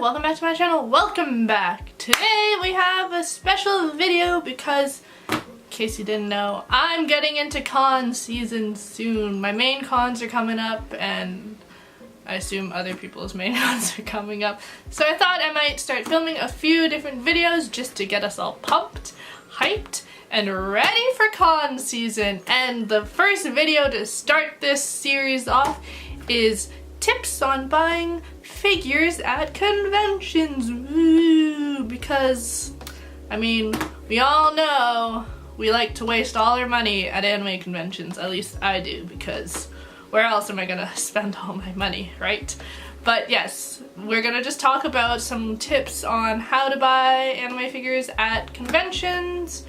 welcome back to my channel. Welcome back. Today we have a special video because, in case you didn't know, I'm getting into con season soon. My main cons are coming up and I assume other people's main cons are coming up. So I thought I might start filming a few different videos just to get us all pumped, hyped, and ready for con season. And the first video to start this series off is tips on buying figures at conventions. Woo! Because, I mean, we all know we like to waste all our money at anime conventions. At least I do, because where else am I gonna spend all my money, right? But yes, we're gonna just talk about some tips on how to buy anime figures at conventions.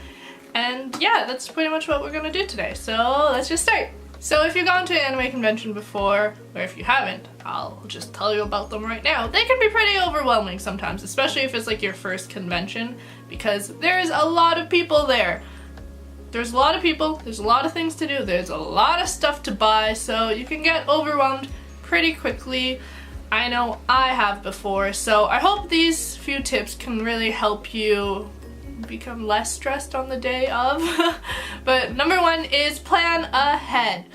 And yeah, that's pretty much what we're gonna do today. So let's just start. So if you've gone to an anime convention before, or if you haven't, I'll just tell you about them right now. They can be pretty overwhelming sometimes, especially if it's like your first convention, because there's a lot of people there. There's a lot of people, there's a lot of things to do, there's a lot of stuff to buy, so you can get overwhelmed pretty quickly. I know I have before, so I hope these few tips can really help you become less stressed on the day of. But number one is plan ahead.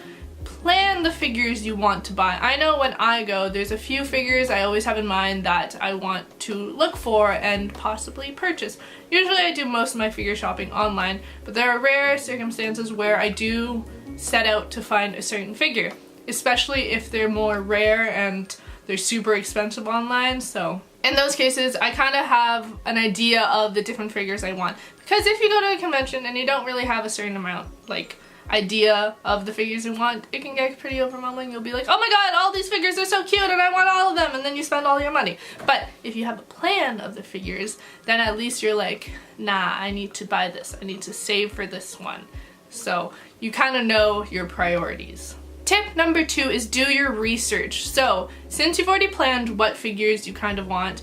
Plan the figures you want to buy. I know when I go, there's a few figures I always have in mind that I want to look for and possibly purchase. Usually I do most of my figure shopping online, but there are rare circumstances where I do set out to find a certain figure, especially if they're more rare and they're super expensive online. So in those cases, I kind of have an idea of the different figures I want. Because if you go to a convention and you don't really have a certain amount, like, idea of the figures you want, it can get pretty overwhelming. You'll be like, oh my god, all these figures are so cute and I want all of them, and then you spend all your money. But if you have a plan of the figures, then at least you're like, nah, I need to buy this. I need to save for this one. So you kind of know your priorities. Tip number two is do your research. So since you've already planned what figures you kind of want,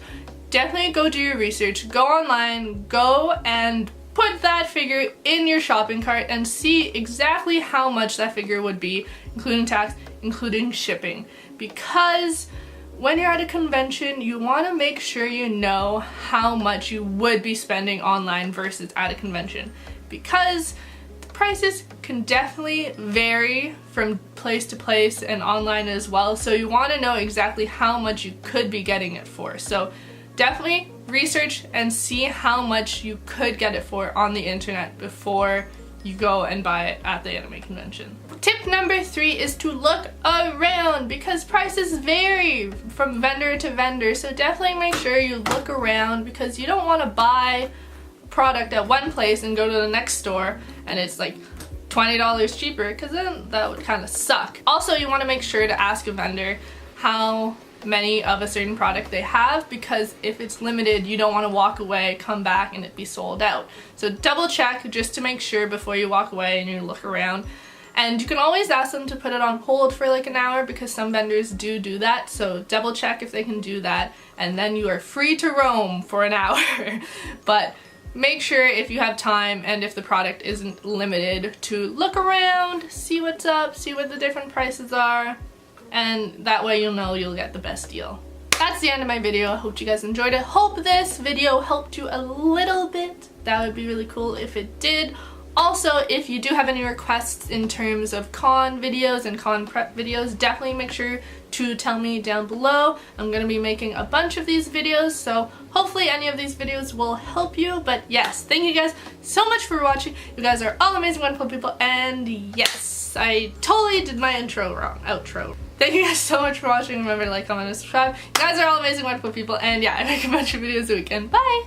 definitely go do your research. Go online, go and put that figure in your shopping cart and see exactly how much that figure would be, including tax, including shipping. Because when you're at a convention, you want to make sure you know how much you would be spending online versus at a convention. Because the prices can definitely vary from place to place and online as well. So you want to know exactly how much you could be getting it for. So definitely research and see how much you could get it for on the internet before you go and buy it at the anime convention. Tip number three is to look around, because prices vary from vendor to vendor. So definitely make sure you look around, because you don't want to buy a product at one place and go to the next store and it's like $20 cheaper, because then that would kind of suck. Also, you want to make sure to ask a vendor how many of a certain product they have, because if it's limited, you don't want to walk away, come back, and it be sold out. So double check just to make sure before you walk away and you look around. And you can always ask them to put it on hold for like an hour, because some vendors do that. So double check if they can do that, and then you are free to roam for an hour. But make sure, if you have time and if the product isn't limited, to look around, see what's up, see what the different prices are, and that way you'll know you'll get the best deal. That's the end of my video. I hope you guys enjoyed it. Hope this video helped you a little bit. That would be really cool if it did. Also, if you do have any requests in terms of con videos and con prep videos, definitely make sure to tell me down below. I'm going to be making a bunch of these videos, so hopefully any of these videos will help you. But yes, thank you guys so much for watching. You guys are all amazing, wonderful people, and yes, I totally did my outro. Thank you guys so much for watching. Remember to like, comment, and subscribe. You guys are all amazing, wonderful people, and yeah, I make a bunch of videos a weekend. Bye!